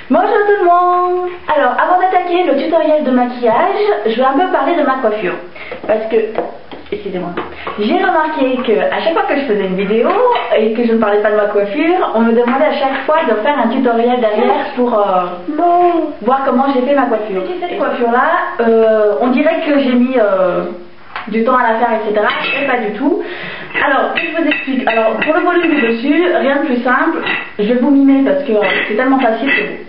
Bonjour tout le monde. Alors avant d'attaquer le tutoriel de maquillage, je vais un peu parler de ma coiffure. Parce que, excusez-moi, j'ai remarqué que à chaque fois que je faisais une vidéo et que je ne parlais pas de ma coiffure, on me demandait à chaque fois de faire un tutoriel derrière pour voir comment j'ai fait ma coiffure. Cette coiffure là, on dirait que j'ai mis du temps à la faire, etc. Et pas du tout. Alors, je vous explique. Alors, pour le volume du dessus, rien de plus simple. Je vais vous mimer parce que c'est tellement facile que vous.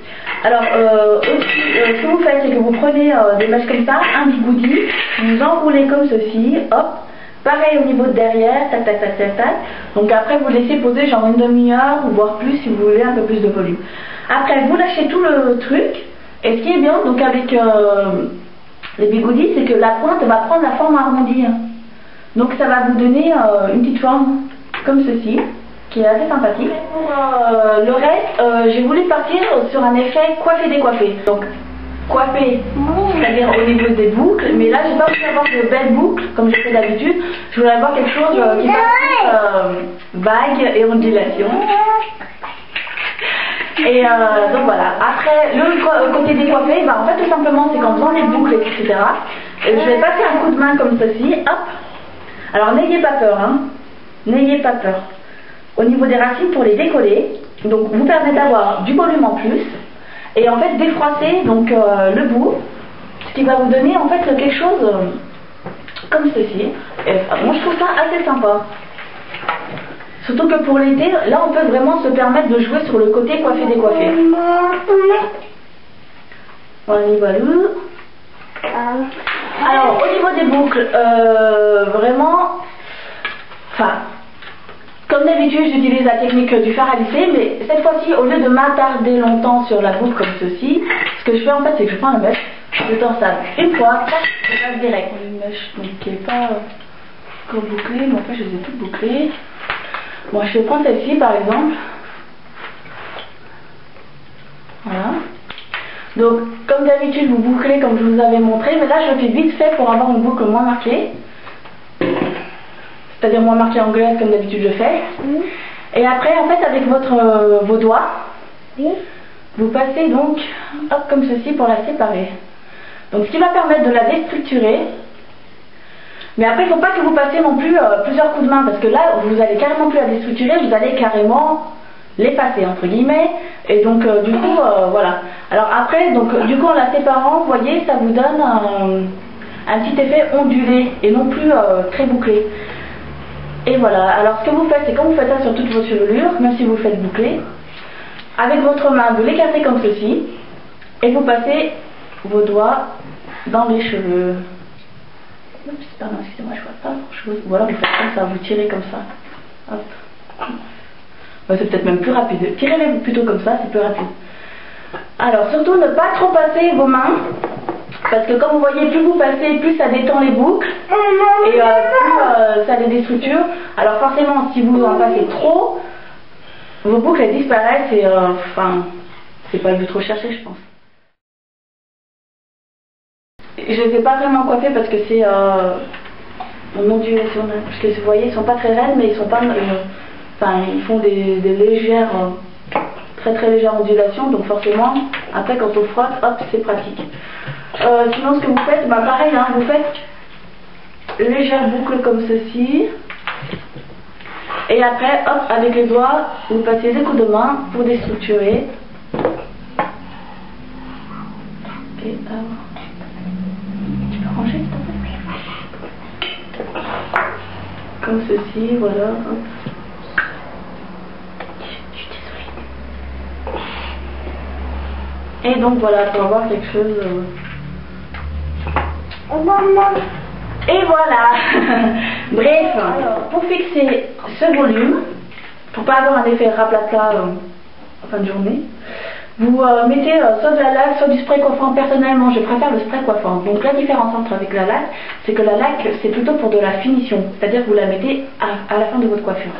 Alors, ce que vous faites, c'est que vous prenez des mèches comme ça, un bigoudi, vous enroulez comme ceci, hop. Pareil au niveau de derrière, tac, tac, tac, tac, tac. Donc après, vous laissez poser genre une demi-heure ou voire plus si vous voulez un peu plus de volume. Après, vous lâchez tout le truc. Et ce qui est bien, donc avec les bigoudis, c'est que la pointe va prendre la forme arrondie. Donc ça va vous donner une petite forme comme ceci, qui est assez sympathique. Pour le reste, j'ai voulu partir sur un effet coiffé-décoiffé. Donc coiffé, c'est-à-dire au niveau des boucles, mais là j'ai pas voulu avoir de belles boucles comme je fais d'habitude. Je voulais avoir quelque chose qui fasse vague et ondulation. Et donc voilà, après le côté décoiffé, bah, en fait tout simplement c'est qu'en faisant les boucles, etc. Je vais passer un coup de main comme ceci, hop. Alors n'ayez pas peur, hein, n'ayez pas peur. Au niveau des racines pour les décoller, donc vous permet d'avoir du volume en plus et en fait défroisser donc le bout, ce qui va vous donner en fait quelque chose comme ceci. Et, moi je trouve ça assez sympa. Surtout que pour l'été, là on peut vraiment se permettre de jouer sur le côté coiffé-décoiffé. Voilà, voilà. Alors au niveau des boucles, vraiment, enfin, comme d'habitude j'utilise la technique du fer à lisser, mais cette fois-ci au lieu de m'attarder longtemps sur la boucle comme ceci, ce que je fais en fait c'est que je prends la mèche, je tords ça une fois, je passe direct. Une mèche donc, qui n'est pas encore bouclée, mais en fait je les ai toutes bouclées. Bon, je vais prendre celle-ci par exemple. Voilà. Donc, comme d'habitude, vous bouclez comme je vous avais montré, mais là je le fais vite fait pour avoir une boucle moins marquée. C'est-à-dire moins marquée anglaise comme d'habitude je fais. Et après, en fait, avec vos doigts, vous passez donc, hop, comme ceci pour la séparer. Donc, ce qui va permettre de la déstructurer. Mais après, il ne faut pas que vous passiez non plus plusieurs coups de main, parce que là, vous allez carrément plus la déstructurer, vous allez carrément l'effacer, entre guillemets. Et donc, du coup, voilà. Alors après, donc, du coup, en la séparant, vous voyez, ça vous donne un petit effet ondulé, et non plus très bouclé. Et voilà. Alors, ce que vous faites, c'est quand vous faites ça sur toutes vos chevelures, même si vous faites boucler, avec votre main, vous l'écartez comme ceci, et vous passez vos doigts dans les cheveux. Oups, pardon, excusez-moi, je vois pas grand-chose. Ou alors vous faites comme ça, vous tirez comme ça. Hop. Ouais, c'est peut-être même plus rapide. Tirez-les plutôt comme ça, c'est plus rapide. Alors, surtout ne pas trop passer vos mains. Parce que comme vous voyez, plus vous passez, plus ça détend les boucles. Et plus ça les déstructure. Alors forcément, si vous en passez trop, vos boucles elles disparaissent et enfin, c'est pas le but trop cherché, je pense. Je ne les ai pas vraiment coiffés parce que c'est en ondulation. Parce que vous voyez, ils sont pas très raides, mais ils sont pas. Enfin, ils font des légères, très légères ondulations. Donc forcément, après quand on frotte, hop, c'est pratique. Sinon, ce que vous faites, bah pareil, hein, vous faites légère boucle comme ceci. Et après, hop, avec les doigts, vous passez des coups de main pour déstructurer. Et tu peux ranger, s'il te plaît? Comme ceci, voilà. Hop. Je suis désolée. Et donc voilà, pour avoir quelque chose. Et voilà. Bref, alors, pour fixer ce volume, pour pas avoir un effet raplapla en fin de journée, vous mettez soit de la laque, soit du spray coiffant. Personnellement, je préfère le spray coiffant. Donc la différence entre avec la laque, c'est que la laque, c'est plutôt pour de la finition. C'est-à-dire que vous la mettez à la fin de votre coiffure.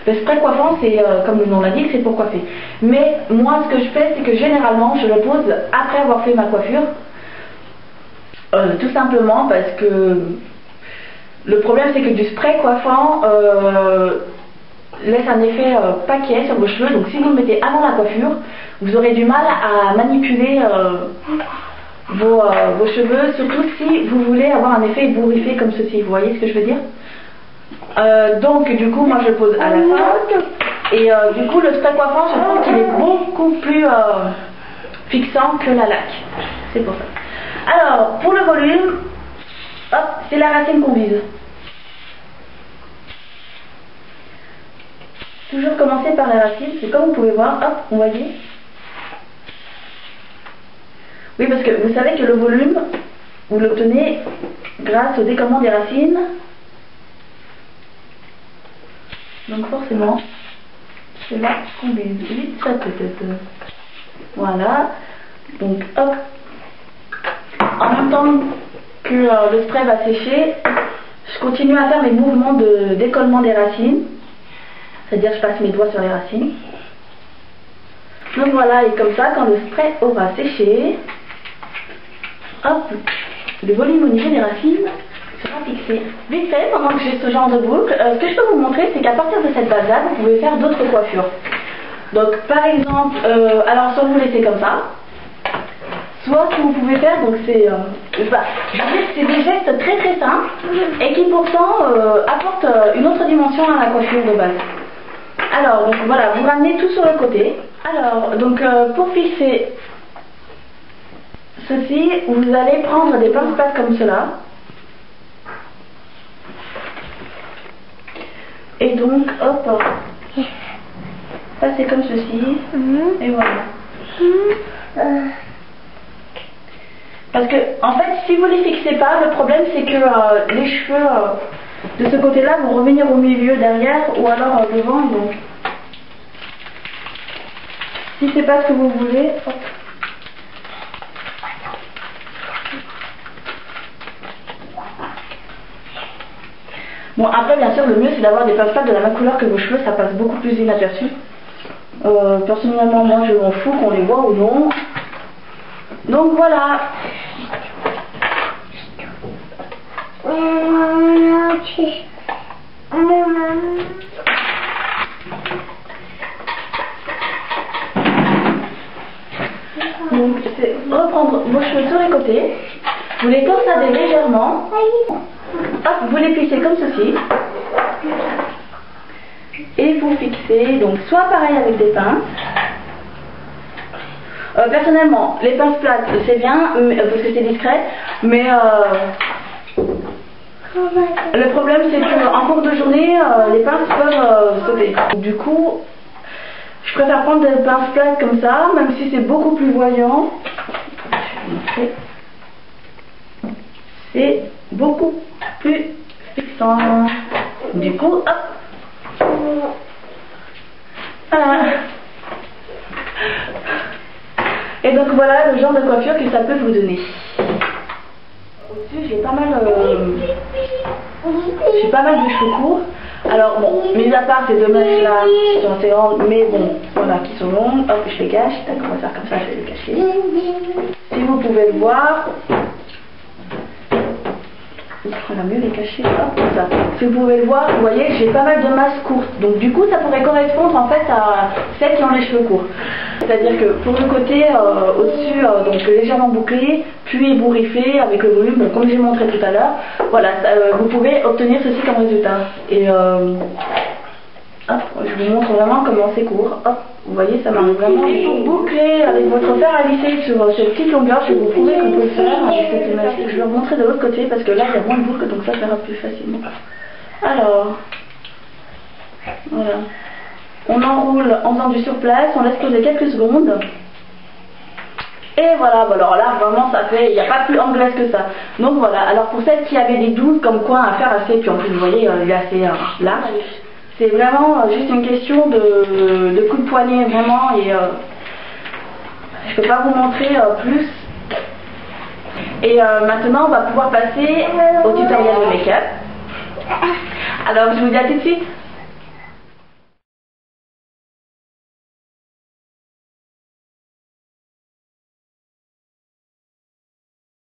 Le spray coiffant, c'est, comme le nom l'indique, c'est pour coiffer. Mais moi, ce que je fais, c'est que généralement, je le pose après avoir fait ma coiffure. Tout simplement parce que le problème, c'est que du spray coiffant, laisse un effet paquet sur vos cheveux. Donc si vous le mettez avant la coiffure, vous aurez du mal à manipuler vos cheveux, surtout si vous voulez avoir un effet ébouriffé comme ceci. Vous voyez ce que je veux dire? Donc du coup moi je pose à la fin. Et du coup le spray coiffant, je trouve qu'il est beaucoup plus fixant que la laque. C'est pour ça. Alors pour le volume, hop, c'est la racine qu'on vise. Toujours commencer par la racine, c'est comme vous pouvez voir, hop, vous voyez. Oui, parce que vous savez que le volume, vous l'obtenez grâce au décollement des racines. Donc forcément, c'est là qu'on vise vite sa tête. Voilà. Donc hop. En même temps que le spray va sécher, je continue à faire mes mouvements de décollement des racines. C'est-à-dire je passe mes doigts sur les racines. Donc voilà, et comme ça, quand le spray aura séché, hop, le volume au niveau des racines sera fixé. Vite fait, pendant que j'ai ce genre de boucle, ce que je peux vous montrer, c'est qu'à partir de cette base-là, vous pouvez faire d'autres coiffures. Donc par exemple, alors soit vous laissez comme ça, soit ce que vous pouvez faire, donc c'est des gestes très très simples et qui pourtant apportent une autre dimension à la coiffure de base. Alors, donc voilà, vous ramenez tout sur le côté. Alors, donc pour fixer ceci, vous allez prendre des pince-pattes comme cela. Et donc, hop, passez comme ceci. Et voilà. Parce que, en fait, si vous ne les fixez pas, le problème c'est que les cheveux de ce côté-là vont revenir au milieu, derrière, ou alors devant. Donc, si c'est pas ce que vous voulez, hop. Bon, après, bien sûr, le mieux c'est d'avoir des pince-pattes de la même couleur que vos cheveux, ça passe beaucoup plus inaperçu. Personnellement, moi je m'en fous qu'on les voit ou non. Donc voilà. Donc c'est reprendre vos cheveux sur les côtés, vous les torsadez légèrement, hop, vous les plissez comme ceci, et vous fixez, donc soit pareil avec des pinces. Personnellement, les pinces plates c'est bien, parce que c'est discret, mais le problème c'est qu'en cours de journée, les pinces peuvent sauter. Du coup, je préfère prendre des pinces plates comme ça, même si c'est beaucoup plus voyant. C'est beaucoup plus fixant. Du coup, hop. Voilà. Et donc voilà le genre de coiffure que ça peut vous donner. Au-dessus, j'ai pas mal de cheveux courts. Alors bon, mis à part ces deux mèches là qui sont assez grandes, mais bon, voilà, qui sont longues, hop, je les cache. D'accord, on va faire comme ça, je vais les cacher. Si vous pouvez le voir, on va mieux les cacher, hop, comme ça. Si vous pouvez le voir, vous voyez, j'ai pas mal de masses courtes. Donc du coup, ça pourrait correspondre en fait à celles qui ont les cheveux courts. C'est-à-dire que pour le côté au-dessus, donc légèrement bouclé, puis ébouriffé avec le volume, bon, comme j'ai montré tout à l'heure, voilà, vous pouvez obtenir ceci comme résultat. Et hop, je vous montre vraiment comment c'est court. Hop, vous voyez, ça marche vraiment. Pour boucler avec votre fer à lisser sur cette petite longueur, je vais vous prouver qu'on peut le faire avec cette image. Je vais vous montrer de l'autre côté parce que là il y a moins de boucles, donc ça ira plus facilement. Alors, voilà. On enroule en faisant du surplace, on laisse poser quelques secondes. Et voilà, bon alors là vraiment ça fait, il n'y a pas plus anglaise que ça. Donc voilà, alors pour celles qui avaient des doutes comme quoi un fer assez, puis en plus vous voyez il est assez large. C'est vraiment juste une question de coup de poignet vraiment et je peux pas vous montrer plus. Et maintenant on va pouvoir passer au tutoriel de make-up. Alors je vous dis à tout de suite.